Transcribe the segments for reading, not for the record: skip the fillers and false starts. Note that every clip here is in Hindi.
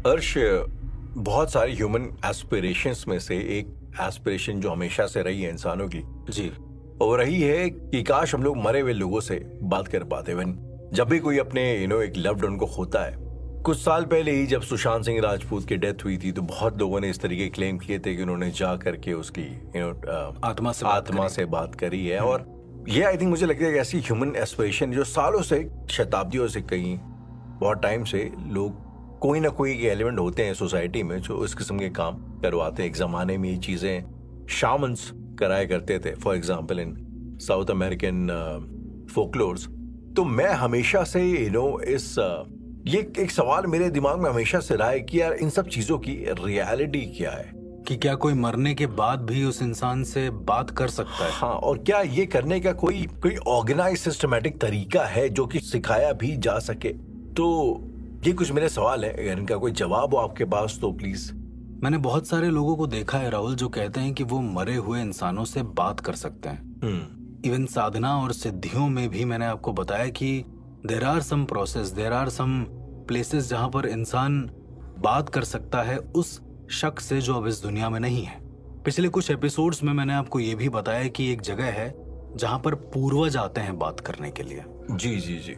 अर्श, बहुत सारी ह्यूमन एस्पिरेशंस में से एक एस्पिरेशन जो हमेशा से रही है इंसानों की, जी, वो रही है कि काश हम लोग मरे हुए लोगों से बात कर पाते। वन जब भी कोई अपने एक लव्ड वन को खोता है, कुछ साल पहले ही जब सुशांत सिंह राजपूत की डेथ हुई थी तो बहुत लोगों ने इस तरीके क्लेम किए थे कि उन्होंने जा करके उसकी आत्मा से बात करी है। और ये आई थिंक मुझे लगता है कि ऐसी ह्यूमन एस्पिरेशन जो सालों से, शताब्दियों से, कई बहुत टाइम से लोग कोई ना कोई एलिमेंट होते हैं सोसाइटी में जो इस किस्म के काम करवाते हैं। एक जमाने में ये चीजें शामन्स कराया करते थे, for example in south American folklores. तो मैं हमेशा से इस ये एक सवाल मेरे दिमाग में हमेशा से रहा है कि यार इन सब चीजों की रियलिटी क्या है, कि क्या कोई मरने के बाद भी उस इंसान से बात कर सकता है? हाँ, और क्या ये करने का कोई ऑर्गेनाइज सिस्टमैटिक तरीका है जो कि सिखाया भी जा सके? तो ये कुछ मेरे सवाल है, अगर इनका कोई जवाब हो आपके पास तो प्लीज। मैंने बहुत सारे लोगों को देखा है राहुल, जो कहते हैं कि वो मरे हुए इंसानों से बात कर सकते हैं। इवन साधना और सिद्धियों में भी मैंने आपको बताया कि there are some process, there are some places जहां पर इंसान बात कर सकता है उस शख्स से जो अब इस दुनिया में नहीं है। पिछले कुछ एपिसोड्स में मैंने आपको ये भी बताया कि एक जगह है जहां पर पूर्वज आते हैं बात करने के लिए। जी जी जी।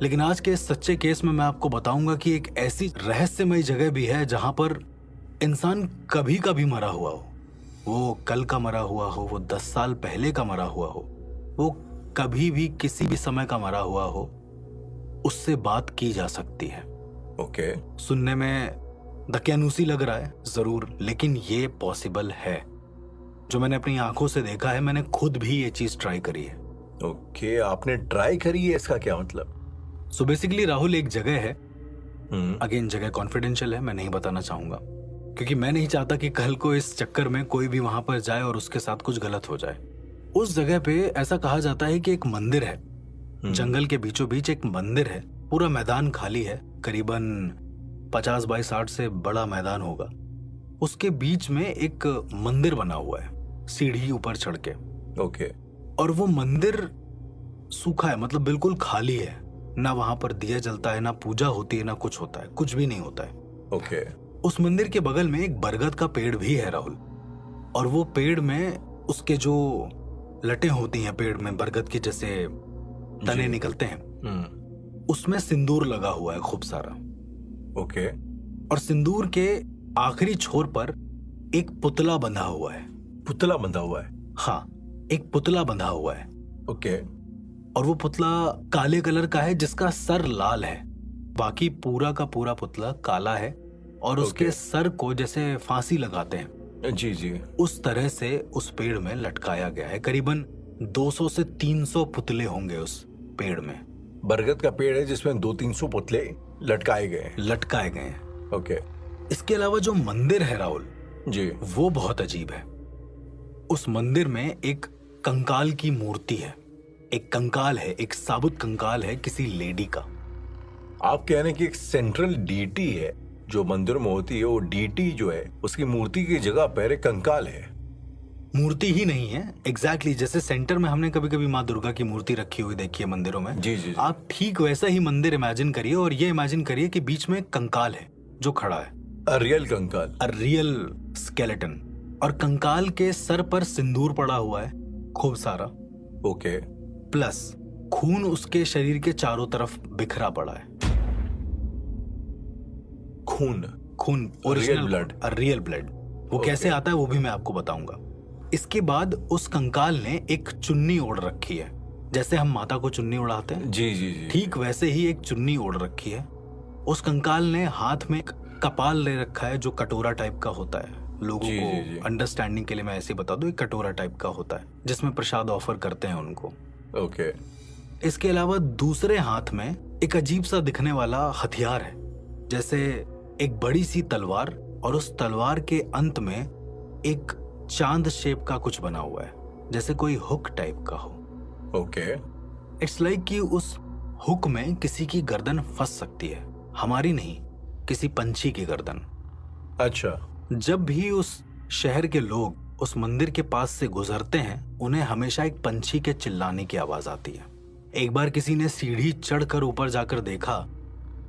लेकिन आज के इस सच्चे केस में मैं आपको बताऊंगा कि एक ऐसी रहस्यमयी जगह भी है जहां पर इंसान कभी कभी मरा हुआ हो, वो कल का मरा हुआ हो, वो 10 साल पहले का मरा हुआ हो, वो कभी भी किसी भी समय का मरा हुआ हो, उससे बात की जा सकती है। ओके। सुनने में दकियानूसी लग रहा है जरूर, लेकिन ये पॉसिबल है। जो मैंने अपनी आंखों से देखा है, मैंने खुद भी ये चीज ट्राई करी है। ओके, आपने ट्राई करी है, इसका क्या मतलब? सो बेसिकली राहुल, एक जगह है, अगेन जगह कॉन्फिडेंशियल है, मैं नहीं बताना चाहूंगा क्योंकि मैं नहीं चाहता कि कल को इस चक्कर में कोई भी वहां पर जाए और उसके साथ कुछ गलत हो जाए। उस जगह पे ऐसा कहा जाता है कि एक मंदिर है, जंगल के बीचों बीच एक मंदिर है, पूरा मैदान खाली है, करीबन 50 बाई 60 से बड़ा मैदान होगा। उसके बीच में एक मंदिर बना हुआ है, सीढ़ी ऊपर चढ़ के। ओके। और वो मंदिर सूखा है, मतलब बिल्कुल खाली है, ना वहां पर दिया जलता है, ना पूजा होती है, ना कुछ होता है, कुछ भी नहीं होता है। ओके। उस मंदिर के बगल में एक बरगद का पेड़ भी है राहुल, और वो पेड़ में उसके जो लटें होती हैं पेड़ में, बरगद के जैसे तने निकलते हैं, उसमें सिंदूर लगा हुआ है खूब सारा। ओके। और सिंदूर के आखिरी छोर पर एक पुतला बंधा हुआ है। पुतला बंधा हुआ है? हाँ, एक पुतला बंधा हुआ है। ओके। और वो पुतला काले कलर का है जिसका सर लाल है, बाकी पूरा का पूरा पुतला काला है, और उसके सर को जैसे फांसी लगाते हैं, जी जी, उस तरह से उस पेड़ में लटकाया गया है। करीबन 200 से 300 पुतले होंगे उस पेड़ में। बरगद का पेड़ है जिसमें 200-300 पुतले लटकाए गए हैं। ओके। इसके अलावा जो मंदिर है राहुल जी, वो बहुत अजीब है। उस मंदिर में एक कंकाल की मूर्ति है, एक कंकाल है, एक साबुत कंकाल है किसी लेडी का। आप कह रहे हैं कि एक सेंट्रल डीटी है जो मंदिर में होती है, वो डीटी जो है उसकी मूर्ति की जगह पर एक कंकाल है। मूर्ति ही नहीं है एग्जैक्टली, जैसे सेंटर में हमने कभी कभी माँ दुर्गा की मूर्ति रखी हुई देखी है मंदिरों में। जी जी, आप ठीक वैसा ही मंदिर इमेजिन करिए, और ये इमेजिन करिए कि बीच में कंकाल है जो खड़ा है, अ रियल कंकाल, अ रियल स्केलेटन, और कंकाल के सर पर सिंदूर पड़ा हुआ है खूब सारा। ओके। प्लस खून उसके शरीर के चारों तरफ बिखरा पड़ा है। खून ओरिजिनल ब्लड, रियल ब्लड। वो कैसे आता है वो भी मैं आपको बताऊंगा। इसके बाद उस कंकाल ने एक चुन्नी ओढ़ रखी है, जैसे हम माता को चुन्नी उड़ाते हैं, जी जी जी, ठीक वैसे ही एक चुन्नी ओढ़ रखी है। उस कंकाल ने हाथ में कपाल ले रखा है जो कटोरा टाइप का होता है। लोगों को अंडरस्टैंडिंग के लिए मैं ऐसे बता दूं, एक कटोरा टाइप का होता है जिसमें प्रसाद ऑफर करते हैं उनको। ओके। इसके अलावा दूसरे हाथ में एक अजीब सा दिखने वाला हथियार है, जैसे एक बड़ी सी तलवार, और उस तलवार के अंत में एक चांद शेप का कुछ बना हुआ है, जैसे कोई हुक टाइप का हो। ओके। इट्स लाइक कि उस हुक में किसी की गर्दन फंस सकती है, हमारी नहीं, किसी पंछी की गर्दन। अच्छा। जब भी उस शहर के लोग उस मंदिर के पास से गुजरते हैं, उन्हें हमेशा एक पंछी के चिल्लाने की आवाज आती है। एक बार किसी ने सीढ़ी चढ़कर ऊपर जाकर देखा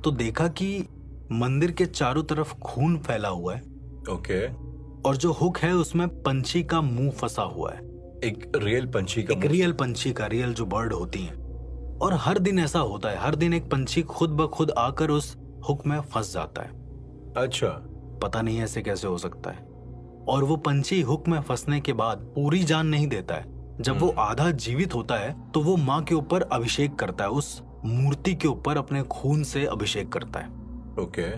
तो देखा कि मंदिर के चारों तरफ खून फैला हुआ है ओके। और जो हुक है उसमें पंछी का मुंह फंसा हुआ है। एक रियल पंछी का एक रियल पंछी का, रियल जो बर्ड होती हैं। और हर दिन ऐसा होता है, हर दिन एक पंछी खुद ब खुद आकर उस हुक में फंस जाता है। अच्छा। पता नहीं ऐसे कैसे हो सकता है। और वो पंछी हुक में फंसने के बाद पूरी जान नहीं देता है। जब वो आधा जीवित होता है तो वो माँ के ऊपर अभिषेक करता है, उस मूर्ति के ऊपर अपने खून से अभिषेक करता है। ओके।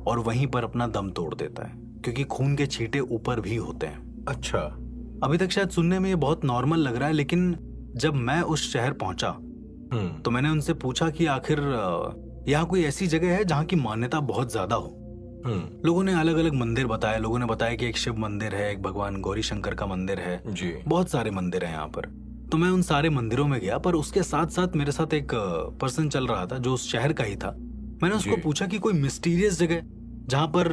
और वहीं पर अपना दम तोड़ देता है, क्योंकि खून के छींटे ऊपर भी होते हैं। अच्छा। अभी तक शायद सुनने में ये बहुत नॉर्मल लग रहा है, लेकिन जब मैं उस शहर पहुंचा तो मैंने उनसे पूछा कि आखिर यहाँ कोई ऐसी जगह है जहाँ की मान्यता बहुत ज्यादा हो। लोगों ने अलग अलग मंदिर बताए। लोगों ने बताया कि एक शिव मंदिर है, एक भगवान गौरी शंकर का मंदिर है जी। बहुत सारे मंदिर हैं यहाँ पर। तो मैं उन सारे मंदिरों में गया, पर उसके साथ साथ मेरे साथ एक पर्सन चल रहा था जो उस शहर का ही था। मैंने उसको पूछा कि कोई मिस्टीरियस जगह जहाँ पर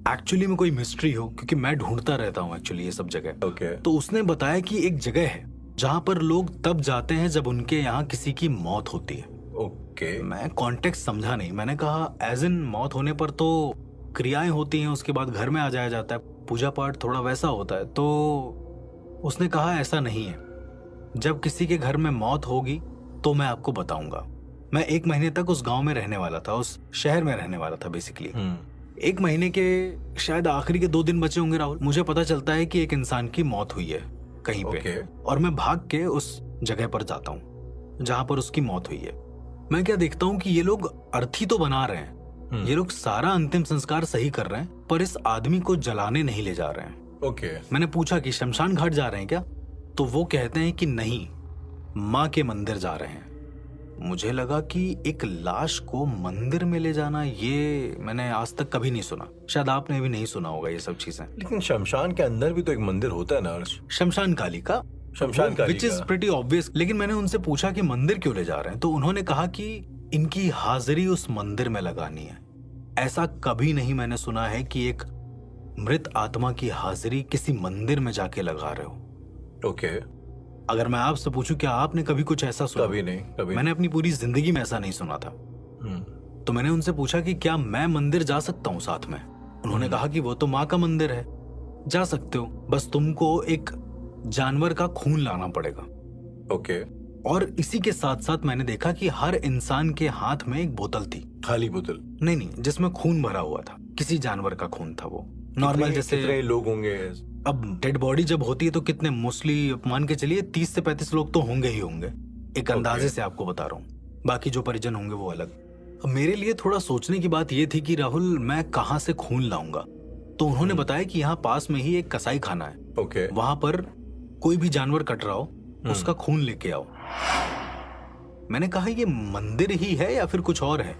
एक्चुअली में कोई मिस्ट्री हो, क्योंकि मैं ढूंढता रहता हूँ एक्चुअली ये सब जगह। ओके। तो उसने बताया कि एक जगह है जहाँ पर लोग तब जाते हैं जब उनके यहाँ किसी की मौत होती है। ओके। मैं कॉन्टेक्स्ट समझा नहीं। मैंने कहा एज इन मौत होने पर तो क्रियाएं होती हैं, उसके बाद घर में आ जाया जाता है, पूजा पाठ थोड़ा वैसा होता है। तो उसने कहा ऐसा नहीं है, जब किसी के घर में मौत होगी तो मैं आपको बताऊंगा। मैं 1 महीने तक उस गांव में रहने वाला था, उस शहर में रहने वाला था बेसिकली। 1 महीने के शायद आखिरी के 2 दिन बचे होंगे राहुल, मुझे पता चलता है कि एक इंसान की मौत हुई है कहीं पे। और मैं भाग के उस जगह पर जाता हूँ जहां पर उसकी मौत हुई है। मैं क्या देखता हूँ कि ये लोग अर्थी तो बना रहे हैं, ये लोग सारा अंतिम संस्कार सही कर रहे हैं, पर इस आदमी को जलाने नहीं ले जा रहे हैं। ओके। मैंने पूछा कि शमशान घाट जा रहे हैं क्या, तो वो कहते हैं कि नहीं, माँ के मंदिर जा रहे हैं। मुझे लगा कि एक लाश को मंदिर में ले जाना, ये मैंने आज तक कभी नहीं सुना। शायद आपने भी नहीं सुना होगा ये सब चीजें। लेकिन शमशान के अंदर भी तो एक मंदिर होता है ना अर्श? शमशान काली का, विच इज प्रीटी ऑब्वियस। लेकिन मैंने उनसे पूछा कि मंदिर क्यों ले जा रहे हैं, तो उन्होंने कहा कि इनकी हाजिरी उस मंदिर में लगानी है। ऐसा कभी नहीं मैंने सुना है कि एक मृत आत्मा की हाजिरी किसी मंदिर में जाके लगा रहे हो। ओके। अगर मैं आपसे पूछूं क्या आपने कभी कुछ ऐसा सुना? कभी नहीं, कभी। मैंने अपनी पूरी जिंदगी में ऐसा नहीं सुना था। तो मैंने उनसे पूछा कि क्या मैं मंदिर जा सकता हूँ साथ में। उन्होंने कहा कि वो तो माँ का मंदिर है, जा सकते हो, बस तुमको एक जानवर का खून लाना पड़ेगा। ओके। और इसी के साथ साथ मैंने देखा कि हर इंसान के हाथ में एक बोतल थी। खाली बोतल? नहीं, जिसमें खून भरा हुआ था, किसी जानवर का खून था वो। नॉर्मल जैसे कितने लोग होंगे? अब डेड बॉडी जब होती है तो कितने, मोस्टली मान के चलिए 30 से 35 लोग तो होंगे ही होंगे, एक अंदाजे से आपको बता रहा हूँ। बाकी जो परिजन होंगे वो अलग। अब मेरे लिए थोड़ा सोचने की बात ये थी कि राहुल मैं कहाँ से खून लाऊंगा। तो उन्होंने बताया कि यहाँ पास में ही एक कसाई खाना है। ओके। वहां पर कोई भी जानवर कट रहा हो उसका खून लेके आओ। मैंने कहा ये मंदिर ही है या फिर कुछ और है?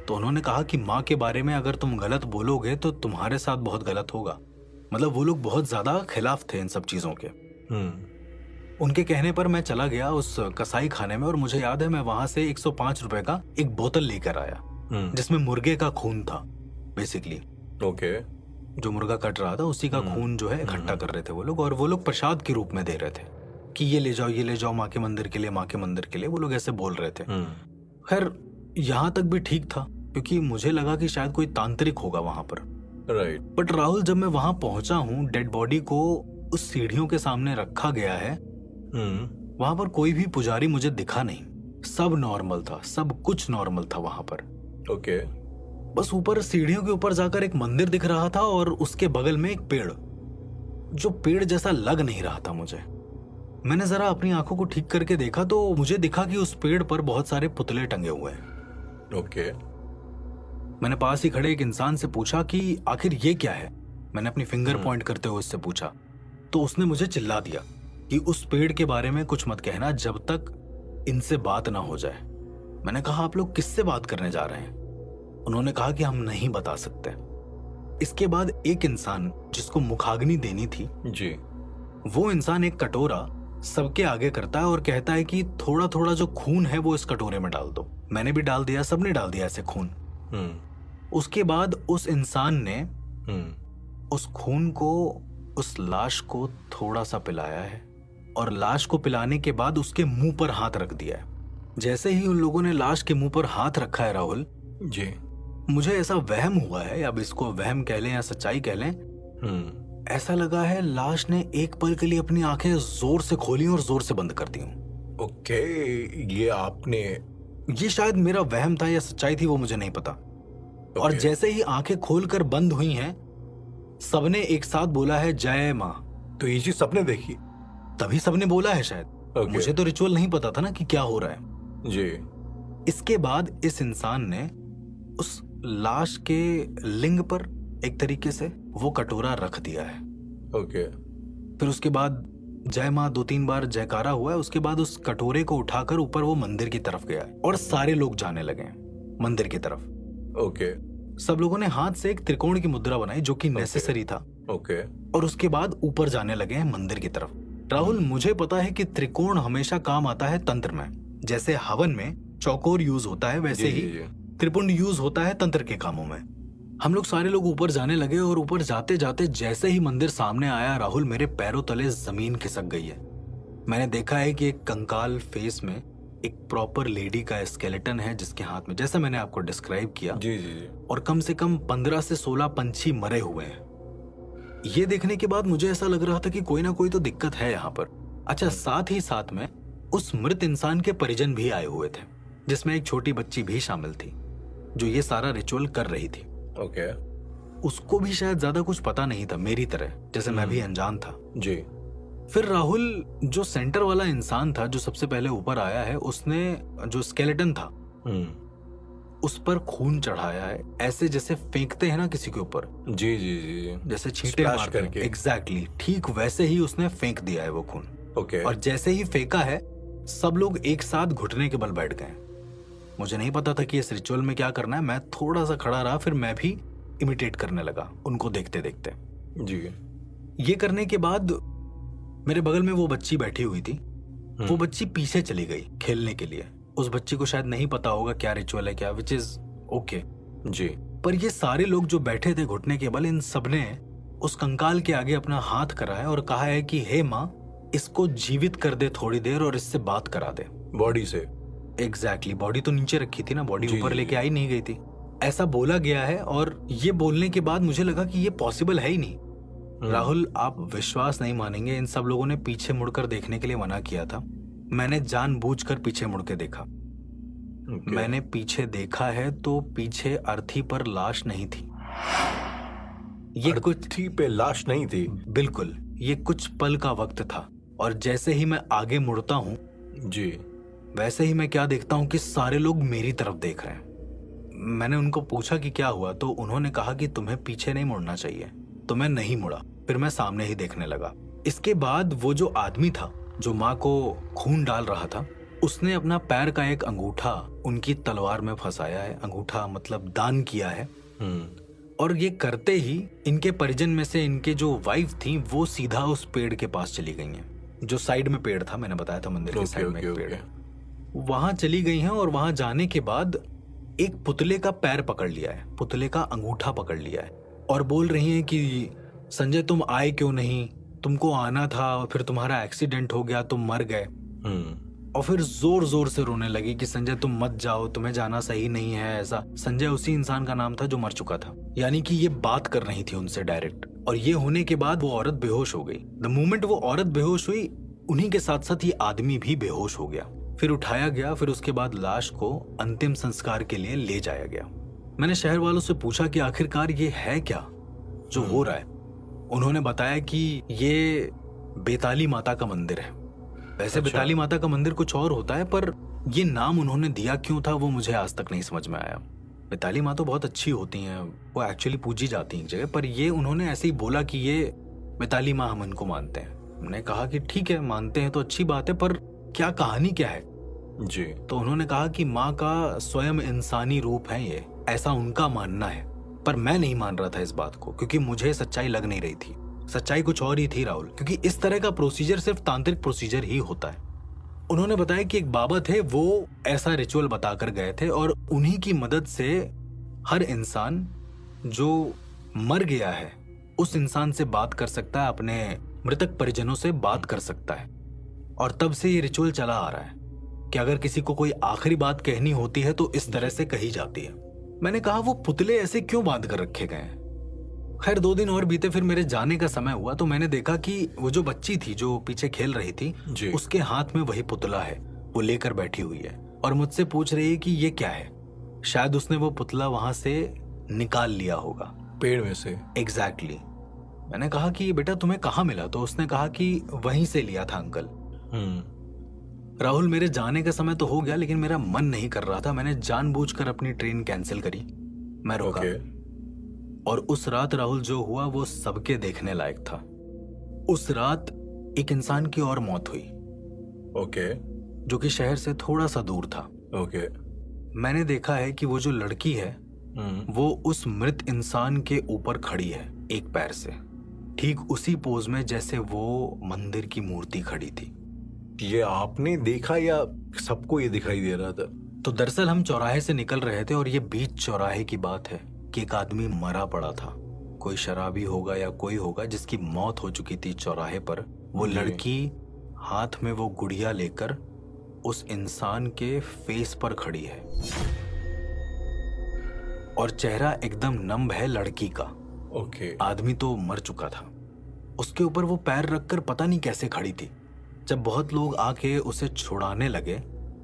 तो उन्होंने कहा कि माँ के बारे में अगर तुम गलत बोलोगे तो तुम्हारे साथ बहुत गलत होगा। मतलब वो लोग बहुत ज्यादा खिलाफ थे इन सब चीजों के। उनके कहने पर मैं चला गया उस कसाई खाने में, और मुझे याद है मैं वहां से 105 रुपए का एक बोतल लेकर आया जिसमें मुर्गे का खून था बेसिकली। ओके। जो मुर्गा कट रहा था उसी का खून जो है इकट्ठा कर रहे थे वो लोग, और वो लोग प्रसाद के रूप में दे रहे थे कि ये ले जाओ माँ के मंदिर के लिए, माँ के मंदिर के लिए, वो लोग ऐसे बोल रहे थे। खैर यहाँ तक भी ठीक था, क्योंकि मुझे लगा कि शायद कोई तांत्रिक होगा वहां पर। राइट। बट राहुल जब मैं वहां पहुंचा हूँ, डेड बॉडी को उस सीढ़ियों के सामने रखा गया है, वहां पर कोई भी पुजारी मुझे दिखा नहीं। सब नॉर्मल था, सब कुछ नॉर्मल था वहां पर। ओके। बस ऊपर सीढ़ियों के ऊपर जाकर एक मंदिर दिख रहा था और उसके बगल में एक पेड़, जो पेड़ जैसा लग नहीं रहा था मुझे। मैंने जरा अपनी आंखों को ठीक करके देखा तो मुझे दिखा कि उस पेड़ पर बहुत सारे पुतले टंगे हुए हैं। ओके। मैंने पास ही खड़े एक इंसान से पूछा कि आखिर ये क्या है। मैंने अपनी फिंगर पॉइंट करते हुए उससे पूछा, तो उसने मुझे चिल्ला दिया कि उस पेड़ के बारे में कुछ मत कहना जब तक इनसे बात ना हो जाए। मैंने कहा आप लोग किससे बात करने जा रहे हैं? उन्होंने कहा कि हम नहीं बता सकते। इसके बाद एक इंसान जिसको मुखाग्नि देनी थी जी, वो इंसान एक कटोरा सबके आगे करता है और कहता है कि थोड़ा थोड़ा जो खून है वो इस कटोरे में डाल दो। मैंने भी डाल दिया, सबने डाल दिया ऐसे खून। उसके बाद उस इंसान ने उस खून को उस लाश को थोड़ा सा पिलाया है और लाश को पिलाने के बाद उसके मुंह पर हाथ रख दिया है। जैसे ही उन लोगों ने लाश के मुंह पर हाथ रखा है राहुल जी, मुझे ऐसा वहम हुआ है, अब इसको वहम कह लें या सच्चाई कह लें, ऐसा लगा है लाश ने एक पल के लिए अपनी आंखें जोर से खोली और जोर से बंद कर दी। ओके, ये शायद मेरा वहम था या सच्चाई थी, वो मुझे नहीं पता। और जैसे ही आंखें खोलकर बंद हुई हैं, सबने एक साथ बोला है जय मां। तो ये चीज सबने देखी? तभी सबने बोला है शायद। मुझे तो रिचुअल नहीं पता था ना कि क्या हो रहा है जी। इसके बाद इस इंसान ने उस लाश के लिंग पर एक तरीके से वो कटोरा रख दिया है। ओके। फिर उसके बाद जय मां 2-3 बार जयकारा हुआ है। उसके बाद उस कटोरे को उठाकर ऊपर वो मंदिर की तरफ गया है और सारे लोग जाने लगे मंदिर की तरफ। ओके। सब लोगों ने हाथ से एक त्रिकोण की मुद्रा बनाई जो कि नेसेसरी था। ओके। और उसके बाद ऊपर जाने लगे हैं मंदिर की तरफ। राहुल, मुझे पता है कि त्रिकोण हमेशा काम आता है तंत्र में। जैसे हवन में चौकोर यूज होता है, वैसे ही त्रिपुंड यूज होता है तंत्र के कामों में। हम लोग सारे लोग ऊपर जाने लगे और ऊपर जाते जाते जैसे ही मंदिर सामने आया, राहुल, मेरे पैरों तले जमीन खिसक गई है। मैंने देखा है कि एक कंकाल फेस में एक प्रॉपर लेडी का स्केलेटन है जिसके हाथ में, जैसा मैंने आपको डिस्क्राइब किया, जी जी जी, और कम से कम 15 से 16 पंछी मरे हुए हैं। ये देखने के बाद मुझे ऐसा लग रहा था कि कोई ना कोई तो दिक्कत है यहाँ पर। अच्छा, साथ ही साथ में उस मृत इंसान के परिजन भी आए हुए थे, जिसमें एक छोटी बच्ची भी शामिल थी जो ये सारा रिचुअल कर रही थी। ओके। उसको भी शायद ज्यादा कुछ पता नहीं था, मेरी तरह, जैसे मैं भी अनजान था। जी। फिर राहुल, जो सेंटर वाला इंसान था जो सबसे पहले ऊपर आया है, उसने जो स्केलेटन था उस पर खून चढ़ाया है, ऐसे जैसे फेंकते हैं ना किसी के ऊपर। जी जी जी, जैसे छींटे मारते हैं। एग्जैक्टली, ठीक वैसे ही उसने फेंक दिया है वो खून। ओके। और जैसे ही फेंका है, सब लोग एक साथ घुटने के बल बैठ गए। मुझे नहीं पता था कि इस रिचुअल में क्या करना है। मैं थोड़ा सा खड़ा रहा, फिर मैं भी इमिटेट करने लगा उनको देखते देखते। जी। ये करने के बाद मेरे बगल में वो बच्ची बैठी हुई थी। वो बच्ची पीछे चली गई खेलने के लिए। उस बच्ची को शायद नहीं पता होगा क्या रिचुअल है क्या, विच इज ओके। जी। पर ये सारे लोग जो बैठे थे घुटने के बल, इन सबने उस कंकाल के आगे अपना हाथ करा है और कहा है कि हे माँ, इसको जीवित कर दे थोड़ी देर और इससे बात करा दे। बॉडी से? एग्जैक्टली, बॉडी तो नीचे रखी थी ना, बॉडी ऊपर लेके आई नहीं गई थी, ऐसा बोला गया है। और ये बोलने के बाद मुझे लगा कि ये पॉसिबल है ही नहीं। राहुल, आप विश्वास नहीं मानेंगे, इन सब लोगों ने पीछे मुड़कर देखने के लिए मना किया था। मैंने जानबूझकर पीछे मुड़ के देखा। मैंने पीछे देखा है तो पीछे अर्थी पर लाश नहीं थी। ये अर्थी पे लाश नहीं थी? बिल्कुल, ये कुछ पल का वक्त था। और जैसे ही मैं आगे मुड़ता हूँ जी, वैसे ही मैं क्या देखता हूँ कि सारे लोग मेरी तरफ देख रहे हैं। मैंने उनको पूछा कि क्या हुआ, तो उन्होंने कहा कि तुम्हें पीछे नहीं मुड़ना चाहिए। तो मैं नहीं मुड़ा, फिर मैं सामने ही देखने लगा। इसके बाद वो जो आदमी था जो माँ को खून डाल रहा था, उसने अपना पैर का एक अंगूठा उनकी तलवार में फंसाया है। अंगूठा मतलब दान किया है। और ये करते ही इनके परिजन में से इनके जो वाइफ थी वो सीधा उस पेड़ के पास चली गई हैं, जो साइड में पेड़ था। मैंने बताया था मंदिर के साइड में एक पेड़ है, वहां चली गई हैं। और वहां जाने के बाद एक पुतले का पैर पकड़ लिया है, पुतले का अंगूठा पकड़ लिया है, और बोल रही हैं कि संजय तुम आए क्यों नहीं, तुमको आना था, फिर तुम्हारा एक्सीडेंट हो गया, तुम मर गए। और फिर जोर जोर से रोने लगी कि संजय तुम मत जाओ, तुम्हें जाना सही नहीं है। ऐसा संजय उसी इंसान का नाम था जो मर चुका था, यानी कि ये बात कर रही थी उनसे डायरेक्ट। और ये होने के बाद वो औरत बेहोश हो गई। द मोमेंट वो औरत बेहोश हुई, उन्हीं के साथ साथ ये आदमी भी बेहोश हो गया। फिर उठाया गया, फिर उसके बाद लाश को अंतिम संस्कार के लिए ले जाया गया। मैंने शहर वालों से पूछा कि आखिरकार ये है क्या जो हो रहा है। उन्होंने बताया कि ये बेताली माता का मंदिर है। वैसे बेताली माता का मंदिर कुछ और होता है, पर ये नाम उन्होंने दिया क्यों था वो मुझे आज तक नहीं समझ में आया। बेताली माँ तो बहुत अच्छी होती हैं, वो एक्चुअली पूजी जाती हैं एक जगह, पर ये उन्होंने ऐसे ही बोला कि ये बेताली माँ हम इनको मानते हैं। हमने कहा कि ठीक है, मानते हैं तो अच्छी बात है, पर क्या कहानी क्या है जी। तो उन्होंने कहा कि माँ का स्वयं इंसानी रूप है ये, ऐसा उनका मानना है। पर मैं नहीं मान रहा था इस बात को, क्योंकि मुझे सच्चाई लग नहीं रही थी। सच्चाई कुछ और ही थी राहुल, क्योंकि इस तरह का प्रोसीजर सिर्फ तांत्रिक प्रोसीजर ही होता है। उन्होंने बताया कि एक बाबा थे, वो ऐसा रिचुअल बताकर गए थे, और उन्हीं की मदद से हर इंसान जो मर गया है उस इंसान से बात कर सकता है, अपने मृतक परिजनों से बात कर सकता है। और तब से ये रिचुअल चला आ रहा है कि अगर किसी को कोई आखिरी बात कहनी होती है तो इस तरह से कही जाती है। मैंने कहा वो पुतले ऐसे क्यों बांध कर रखे गए हैं? खैर 2 दिन और बीते, फिर मेरे जाने का समय हुआ तो मैंने देखा कि वो जो बच्ची थी जो पीछे खेल रही थी, उसके हाथ में वही पुतला है, वो लेकर बैठी हुई है और मुझसे पूछ रही है कि ये क्या है। शायद उसने वो पुतला वहां से निकाल लिया होगा, पेड़ में से। एग्जैक्टली। मैंने कहा कि बेटा तुम्हें कहाँ मिला? तो उसने कहा कि वहीं से लिया था अंकल। राहुल, मेरे जाने का समय तो हो गया लेकिन मेरा मन नहीं कर रहा था। मैंने जानबूझकर अपनी ट्रेन कैंसिल करी, मैं रुका। और उस रात राहुल जो हुआ वो सबके देखने लायक था। उस रात एक इंसान की और मौत हुई, जो कि शहर से थोड़ा सा दूर था। मैंने देखा है कि वो जो लड़की है वो उस मृत इंसान के ऊपर खड़ी है एक पैर से, ठीक उसी पोज में जैसे वो मंदिर की मूर्ति खड़ी थी। ये आपने देखा या सबको ये दिखाई दे रहा था? तो दरअसल हम चौराहे से निकल रहे थे और ये बीच चौराहे की बात है कि एक आदमी मरा पड़ा था। कोई शराबी होगा या कोई होगा जिसकी मौत हो चुकी थी चौराहे पर। वो लड़की हाथ में वो गुड़िया लेकर उस इंसान के फेस पर खड़ी है और चेहरा एकदम नम है लड़की का। आदमी तो मर चुका था। उसके ऊपर वो पैर रखकर पता नहीं कैसे खड़ी थी। जब बहुत लोग आके उसे छुड़ाने लगे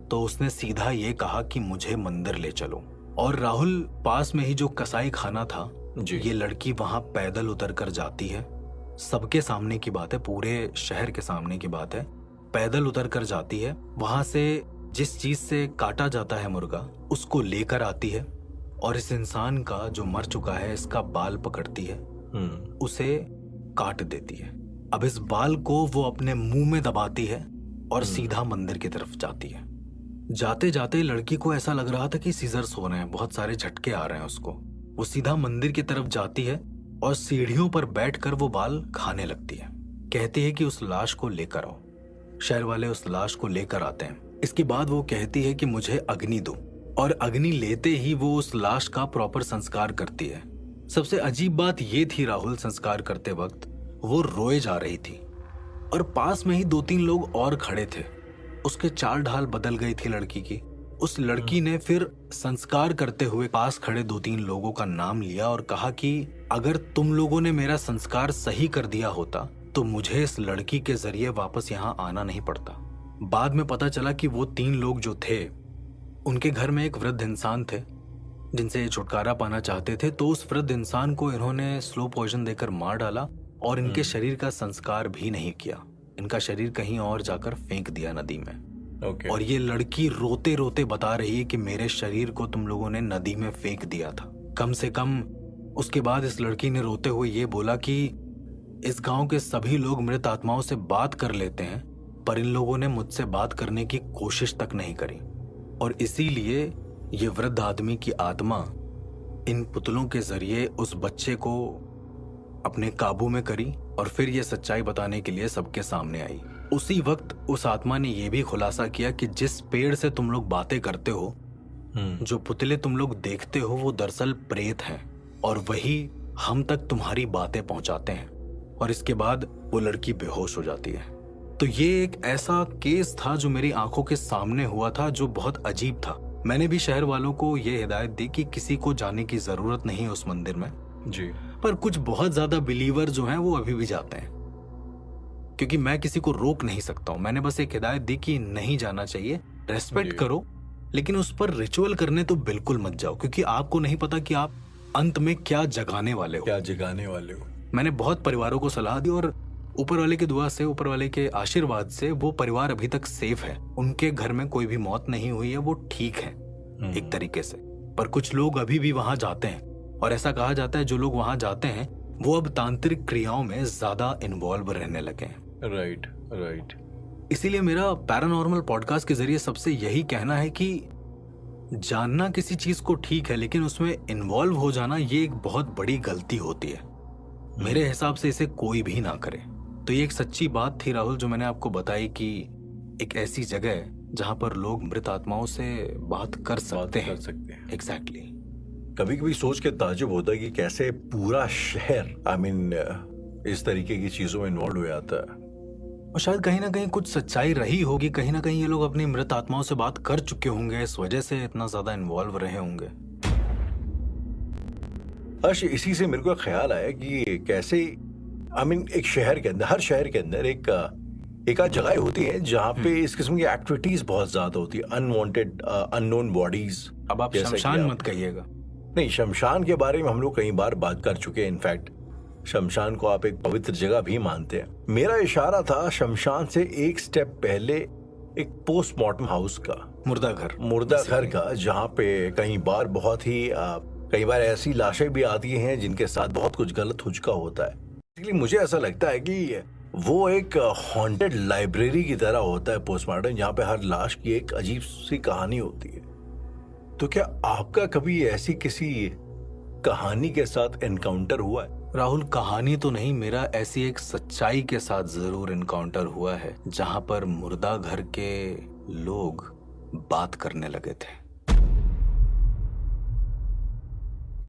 तो उसने सीधा ये कहा कि मुझे मंदिर ले चलो। और राहुल, पास में ही जो कसाई खाना था, ये लड़की वहां पैदल उतर कर जाती है। सबके सामने की बात है, पूरे शहर के सामने की बात है। पैदल उतर कर जाती है, वहां से जिस चीज से काटा जाता है मुर्गा उसको लेकर आती है और इस इंसान का जो मर चुका है इसका बाल पकड़ती है, उसे काट देती है। अब इस बाल को वो अपने मुंह में दबाती है और सीधा मंदिर की तरफ जाती है। जाते जाते लड़की को ऐसा लग रहा था कि सीजर्स हो रहे हैं, बहुत सारे झटके आ रहे हैं उसको। वो सीधा मंदिर की तरफ जाती है और सीढ़ियों पर बैठकर वो बाल खाने लगती है। कहती है कि उस लाश को लेकर आओ। शहर वाले उस लाश को लेकर आते हैं। इसके बाद वो कहती है कि मुझे अग्नि दो, और अग्नि लेते ही वो उस लाश का प्रॉपर संस्कार करती है। सबसे अजीब बात ये थी राहुल, संस्कार करते वक्त वो रोए जा रही थी और पास में ही 2-3 लोग और खड़े थे। उसके चाल ढाल बदल गई थी लड़की की। उस लड़की ने फिर संस्कार करते हुए पास खड़े 2-3 लोगों का नाम लिया और कहा कि अगर तुम लोगों ने मेरा संस्कार सही कर दिया होता तो मुझे इस लड़की के जरिए वापस यहाँ आना नहीं पड़ता। बाद में पता चला कि वो 3 लोग जो थे उनके घर में एक वृद्ध इंसान थे जिनसे छुटकारा पाना चाहते थे। तो उस वृद्ध इंसान को इन्होंने स्लो पॉइजन देकर मार डाला और इनके शरीर का संस्कार भी नहीं किया। इनका शरीर कहीं और जाकर फेंक दिया नदी में। और ये लड़की रोते रोते बता रही है कि मेरे शरीर को तुम लोगों ने नदी में फेंक दिया था। कम से कम उसके बाद इस लड़की ने रोते हुए ये बोला कि इस गांव के सभी लोग मृत आत्माओं से बात कर लेते हैं, पर इन लोगों ने मुझसे बात करने की कोशिश तक नहीं करी, और इसीलिए ये वृद्ध आदमी की आत्मा इन पुतलों के जरिए उस बच्चे को अपने काबू में करी और फिर ये सच्चाई बताने के लिए सबके सामने आई। उसी वक्त उस आत्मा ने यह भी खुलासा किया कि जिस पेड़ से तुम लोग बातें करते हो, जो पुतले तुम लोग देखते हो, वो दरअसल प्रेत हैं और वही हम तक तुम्हारी बातें पहुंचाते हैं। और इसके बाद वो लड़की बेहोश हो जाती है। तो ये एक ऐसा केस था जो मेरी आंखों के सामने हुआ था, जो बहुत अजीब था। मैंने भी शहर वालों को ये हिदायत दी कि किसी को जाने की जरूरत नहीं है उस मंदिर में जी, पर कुछ बहुत ज्यादा बिलीवर जो हैं वो अभी भी जाते हैं, क्योंकि मैं किसी को रोक नहीं सकता हूं। मैंने बस एक हिदायत दी कि नहीं जाना चाहिए, रेस्पेक्ट करो, लेकिन उस पर रिचुअल करने तो बिल्कुल मत जाओ, क्योंकि आपको नहीं पता कि आप अंत में क्या जगाने वाले हो। मैंने बहुत परिवारों को सलाह दी और ऊपर वाले की दुआ से, ऊपर वाले के आशीर्वाद से वो परिवार अभी तक सेफ है। उनके घर में कोई भी मौत नहीं हुई है, वो ठीक है एक तरीके से। पर कुछ लोग अभी भी वहां जाते हैं और ऐसा कहा जाता है जो लोग वहां जाते हैं वो अब तांत्रिक क्रियाओं में ज्यादा इन्वॉल्व रहने लगे हैं। राइट। इसीलिए मेरा पैरानॉर्मल पॉडकास्ट के जरिए सबसे यही कहना है कि जानना किसी चीज को ठीक है, लेकिन उसमें इन्वॉल्व हो जाना ये एक बहुत बड़ी गलती होती है। मेरे हिसाब से इसे कोई भी ना करे। तो ये एक सच्ची बात थी राहुल, जो मैंने आपको बताई कि एक ऐसी जगह है जहां पर लोग मृत आत्माओं से बात कर सकते हैं। एग्जैक्टली। कभी कभी सोच के ताज्जुब होता है कि कैसे पूरा शहर इस तरीके की चीजों में इन्वॉल्व हो जाता है। और शायद कहीं ना कहीं कुछ सच्चाई रही होगी, कहीं ना कहीं ये लोग अपनी मृत आत्माओं से बात कर चुके होंगे, इस वजह से इतना ज्यादा इन्वॉल्व रहे होंगे। हर्ष, इसी से मेरे को ख्याल आया कि कैसे एक शहर के अंदर, हर शहर के अंदर एक आध जगह होती है जहाँ पे इस किस्म की एक्टिविटीज बहुत ज्यादा होती है, अनवांटेड अननोन बॉडीज। अब आप शमशान मत कहिएगा। नहीं, शमशान के बारे में हम लोग कई बार बात कर चुके हैं। इनफैक्ट शमशान को आप एक पवित्र जगह भी मानते हैं। मेरा इशारा था शमशान से एक स्टेप पहले एक पोस्टमार्टम हाउस का, मुर्दा घर का, जहाँ पे कई बार ऐसी लाशें भी आती हैं जिनके साथ बहुत कुछ गलत हो चुका होता है। इसलिए मुझे ऐसा लगता है कि वो एक हॉन्टेड लाइब्रेरी की तरह होता है पोस्टमार्टम, जहाँ पे हर लाश की एक अजीब सी कहानी होती है। तो क्या आपका कभी ऐसी किसी कहानी के साथ एनकाउंटर हुआ है? राहुल, कहानी तो नहीं, मेरा ऐसी एक सच्चाई के साथ जरूर एनकाउंटर हुआ है, जहां पर मुर्दा घर के लोग बात करने लगे थे।